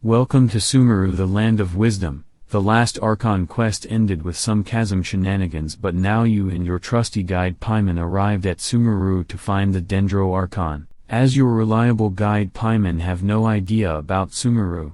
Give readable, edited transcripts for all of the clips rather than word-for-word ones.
Welcome to Sumeru, the land of wisdom. The last Archon quest ended with some chasm shenanigans, but now you and your trusty guide Paimon arrived at Sumeru to find the Dendro Archon. As your reliable guide Paimon have no idea about Sumeru.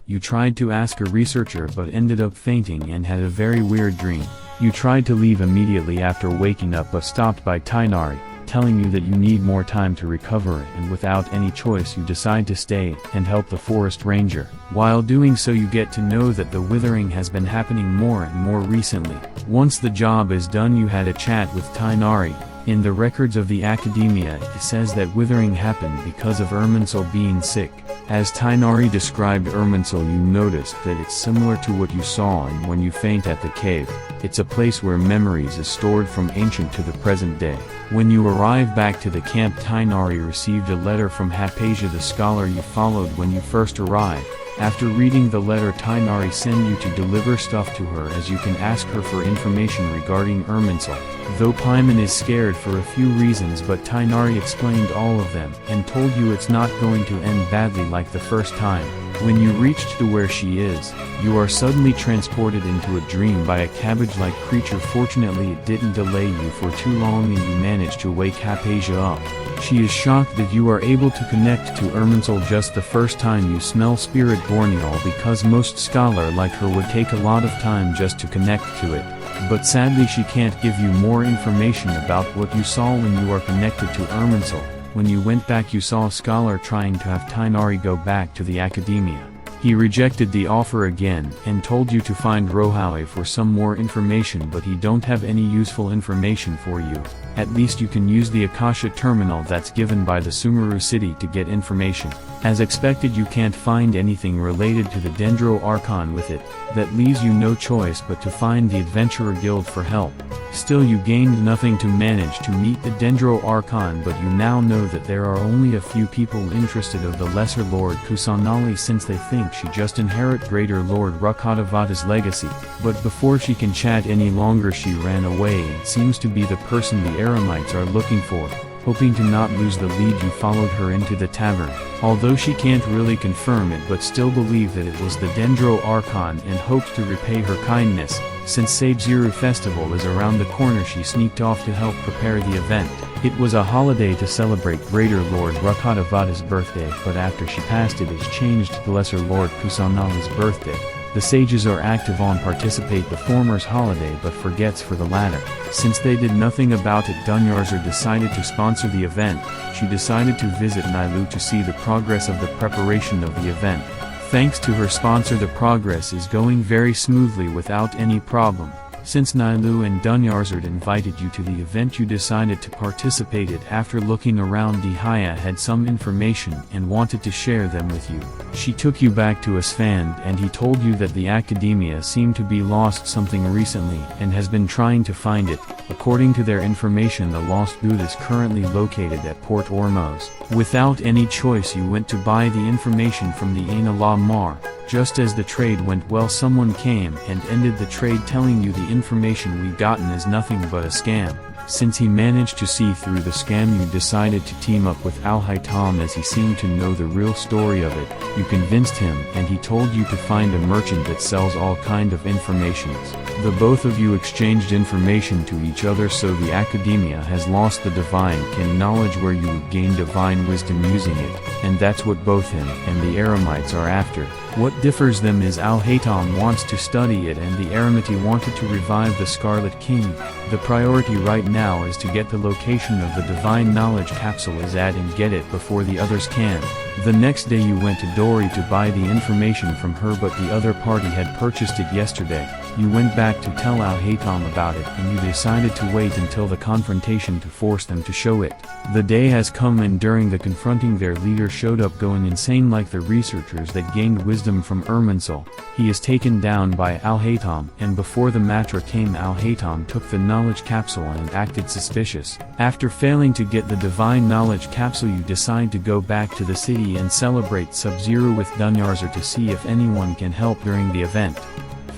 You tried to ask a researcher but ended up fainting and had a very weird dream. You tried to leave immediately after waking up but stopped by Tighnari, telling you that you need more time to recover, and without any choice you decide to stay and help the forest ranger. While doing so you get to know that the withering has been happening more and more recently. Once the job is done you had a chat with Tighnari. In the records of the academia it says that withering happened because of Irminsul being sick. As Tighnari described Irminsul, you noticed that it's similar to what you saw in When You Faint at the Cave. It's a place where memories is stored from ancient to the present day. When you arrive back to the camp, Tighnari received a letter from Hypatia, the scholar you followed when you first arrived. After reading the letter, Tighnari sent you to deliver stuff to her, as you can ask her for information regarding Irminsul. Though Paimon is scared for a few reasons, but Tighnari explained all of them and told you it's not going to end badly like the first time. When you reached to where she is, you are suddenly transported into a dream by a cabbage-like creature. Fortunately it didn't delay you for too long and you managed to wake Hypatia up. She is shocked that you are able to connect to Irminsul just the first time you smell Spirit Borneol, because most scholar like her would take a lot of time just to connect to it. But sadly she can't give you more information about what you saw when you are connected to Irminsul. When you went back you saw a scholar trying to have Tighnari go back to the academia. He rejected the offer again and told you to find Rohaue for some more information, but he don't have any useful information for you. At least you can use the Akasha terminal that's given by the Sumeru city to get information. As expected you can't find anything related to the Dendro Archon with it. That leaves you no choice but to find the Adventurer Guild for help. Still you gained nothing to manage to meet the Dendro Archon, but you now know that there are only a few people interested of the Lesser Lord Kusanali, since they think she just inherit Greater Lord Rakatavata's legacy. But before she can chat any longer she ran away and seems to be the person the Eremites are looking for. Hoping to not lose the lead you followed her into the tavern. Although she can't really confirm it but still believe that it was the Dendro Archon and hoped to repay her kindness. Since Sabziru festival is around the corner she sneaked off to help prepare the event. It was a holiday to celebrate Greater Lord Rakatavata's birthday, but after she passed it is changed to Lesser Lord Kusanali's birthday. The sages are active on participate the former's holiday but forgets for the latter. Since they did nothing about it, Dunyarzer decided to sponsor the event. She decided to visit Nailu to see the progress of the preparation of the event. Thanks to her sponsor the progress is going very smoothly without any problem. Since Nailu and Dunyarzer invited you to the event you decided to participate it. After looking around, Dihaya had some information and wanted to share them with you. She took you back to Asfand and he told you that the academia seemed to be lost something recently and has been trying to find it. According to their information the lost good is currently located at Port Ormuz. Without any choice you went to buy the information from the Ain Allah Mar. Just as the trade went well someone came and ended the trade, telling you the information we gotten is nothing but a scam. Since he managed to see through the scam you decided to team up with Al-Haytham, as he seemed to know the real story of it. You convinced him and he told you to find a merchant that sells all kind of informations. The both of you exchanged information to each other, so the academia has lost the divine knowledge where you would gain divine wisdom using it, and that's what both him and the Eremites are after. What differs them is Al-Haytham wants to study it and the Eremiti wanted to revive the Scarlet King. The priority right now is to get the location of the divine knowledge capsule is at and get it before the others can. The next day you went to Dori to buy the information from her, but the other party had purchased it yesterday. You went back to tell Al-Haytham about it and you decided to wait until the confrontation to force them to show it. The day has come and during the confronting their leader showed up going insane like the researchers that gained wisdom from Irminsul. He is taken down by Al-Haytham, and before the Matra came Al-Haytham took the knowledge capsule and acted suspicious. After failing to get the divine knowledge capsule you decide to go back to the city and celebrate Sub-Zero with Dunyarzer to see if anyone can help during the event.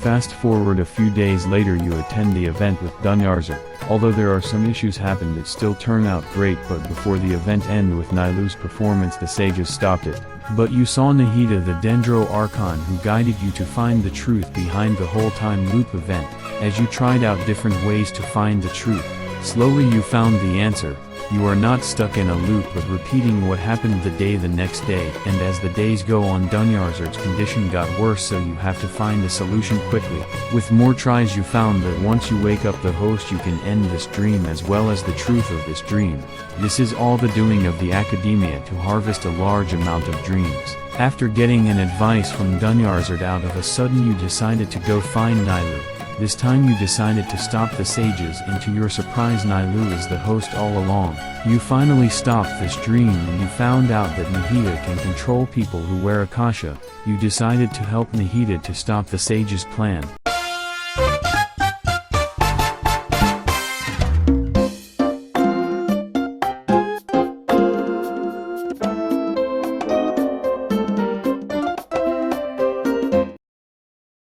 Fast forward a few days later, you attend the event with Dunyarzer. Although there are some issues happened, it still turned out great, but before the event ended with Nilu's performance, the sages stopped it. But you saw Nahida the Sumeru Archon, who guided you to find the truth behind the whole time loop event. As you tried out different ways to find the truth, slowly you found the answer. You are not stuck in a loop but repeating what happened the next day, and as the days go on, Dunyarzer's condition got worse, so you have to find a solution quickly. With more tries, you found that once you wake up the host, you can end this dream as well as the truth of this dream. This is all the doing of the academia to harvest a large amount of dreams. After getting an advice from Dunyarzer, out of a sudden you decided to go find Nilu. This time you decided to stop the sages, and to your surprise Nilu is the host all along. You finally stopped this dream and you found out that Nahida can control people who wear Akasha. You decided to help Nahida to stop the sages' plan.